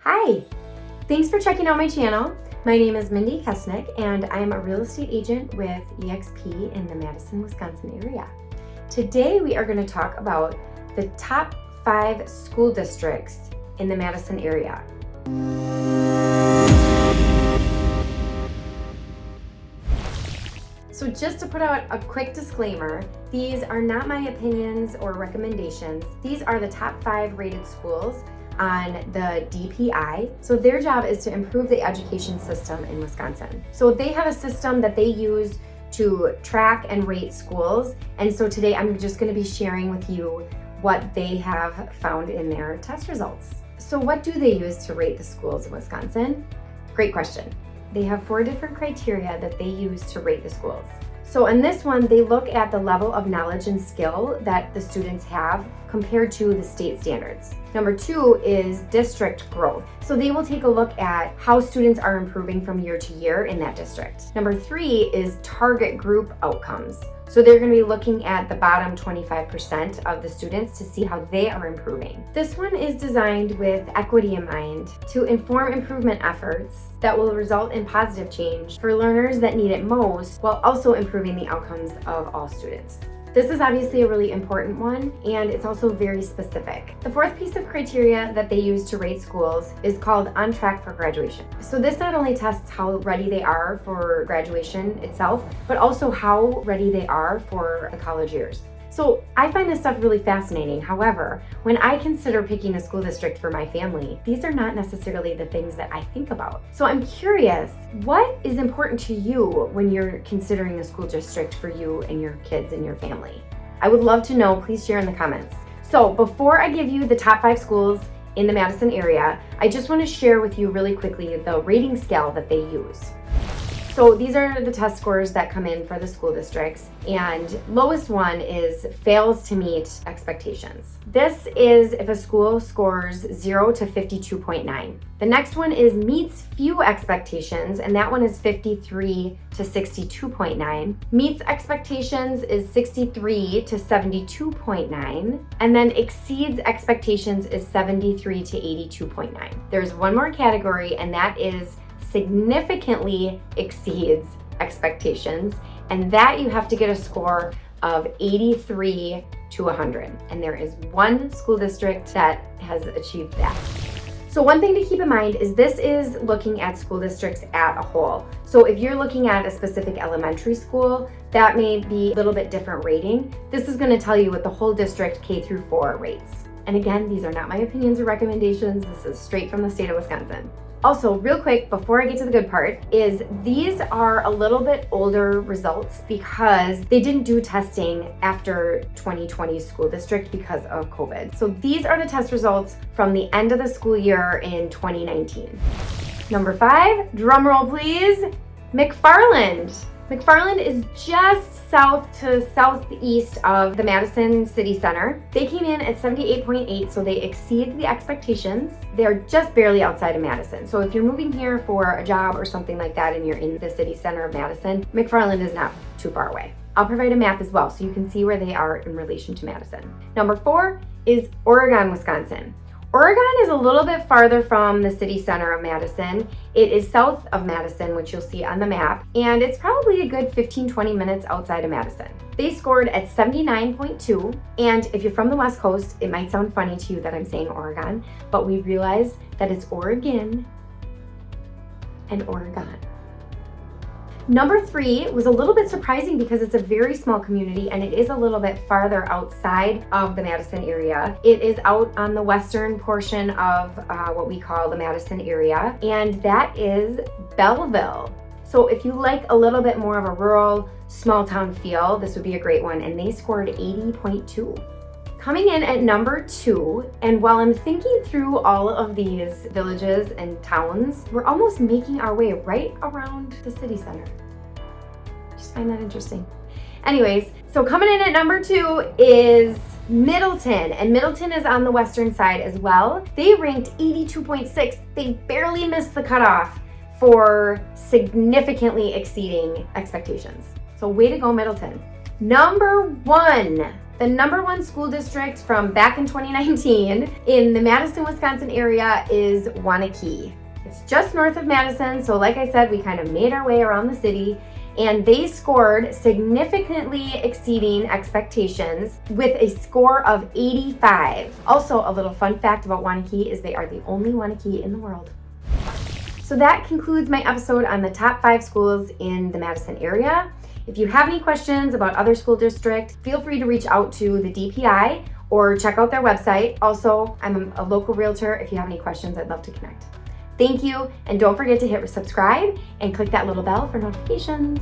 Hi, thanks for checking out my channel. My name is Mindy Kesnick and I am a real estate agent with eXp in the Madison, Wisconsin area. Today we are going to talk about the top 5 school districts in the Madison area. So just to put out a quick disclaimer, these are not my opinions or recommendations. These are the top 5 rated schools on the DPI. So their job is to improve the education system in Wisconsin. So they have a system that they use to track and rate schools. And so today I'm just going to be sharing with you what they have found in their test results. So what do they use to rate the schools in Wisconsin? Great question. They have 4 different criteria that they use to rate the schools. So in this one, they look at the level of knowledge and skill that the students have compared to the state standards. Number 2 is district growth. So they will take a look at how students are improving from year to year in that district. Number 3 is target group outcomes. So they're going to be looking at the bottom 25% of the students to see how they are improving. This one is designed with equity in mind to inform improvement efforts that will result in positive change for learners that need it most, while also improving the outcomes of all students. This is obviously a really important one, and it's also very specific. The 4th piece of criteria that they use to rate schools is called on track for graduation. So this not only tests how ready they are for graduation itself, but also how ready they are for the college years. So I find this stuff really fascinating. However, when I consider picking a school district for my family, these are not necessarily the things that I think about. So I'm curious, what is important to you when you're considering a school district for you and your kids and your family? I would love to know. Please share in the comments. So before I give you the top 5 schools in the Madison area, I just want to share with you really quickly the rating scale that they use. So these are the test scores that come in for the school districts, and lowest one is fails to meet expectations. This is if a school scores 0 to 52.9. The next one is meets few expectations, and that one is 53 to 62.9. Meets expectations is 63 to 72.9, and then exceeds expectations is 73 to 82.9. There's one more category, and that is significantly exceeds expectations, and that you have to get a score of 83 to 100. And there is one school district that has achieved that. So one thing to keep in mind is this is looking at school districts at a whole. So if you're looking at a specific elementary school, that may be a little bit different rating. This is going to tell you what the whole district K through 4 rates. And again, these are not my opinions or recommendations. This is straight from the state of Wisconsin. Also, real quick, before I get to the good part, is these are a little bit older results because they didn't do testing after 2020 school district because of COVID. So these are the test results from the end of the school year in 2019. Number 5, drum roll please, McFarland. McFarland is just south to southeast of the Madison City Center. They came in at 78.8, so they exceed the expectations. They're just barely outside of Madison. So if you're moving here for a job or something like that and you're in the city center of Madison, McFarland is not too far away. I'll provide a map as well so you can see where they are in relation to Madison. Number 4 is Oregon, Wisconsin. Oregon is a little bit farther from the city center of Madison. It is south of Madison, which you'll see on the map, and it's probably a good 15-20 minutes outside of Madison. They scored at 79.2, and if you're from the West Coast, it might sound funny to you that I'm saying Oregon, but we realize that it's Oregon and Oregon. Number 3 was a little bit surprising because it's a very small community and it is a little bit farther outside of the Madison area. It is out on the western portion of what we call the Madison area, and that is Belleville. So if you like a little bit more of a rural, small town feel, this would be a great one, and they scored 80.2. Coming in at number 2, and while I'm thinking through all of these villages and towns, we're almost making our way right around the city center. Just find that interesting. Anyways, so coming in at number 2 is Middleton, and Middleton is on the western side as well. They ranked 82.6. They barely missed the cutoff for significantly exceeding expectations. So way to go, Middleton. Number 1. The #1 school district from back in 2019 in the Madison, Wisconsin area is Waunakee. It's just north of Madison, so like I said, we kind of made our way around the city, and they scored significantly exceeding expectations with a score of 85. Also, a little fun fact about Waunakee is they are the only Waunakee in the world. So that concludes my episode on the top 5 schools in the Madison area. If you have any questions about other school districts, feel free to reach out to the DPI or check out their website. Also, I'm a local realtor. If you have any questions, I'd love to connect. Thank you, and don't forget to hit subscribe and click that little bell for notifications.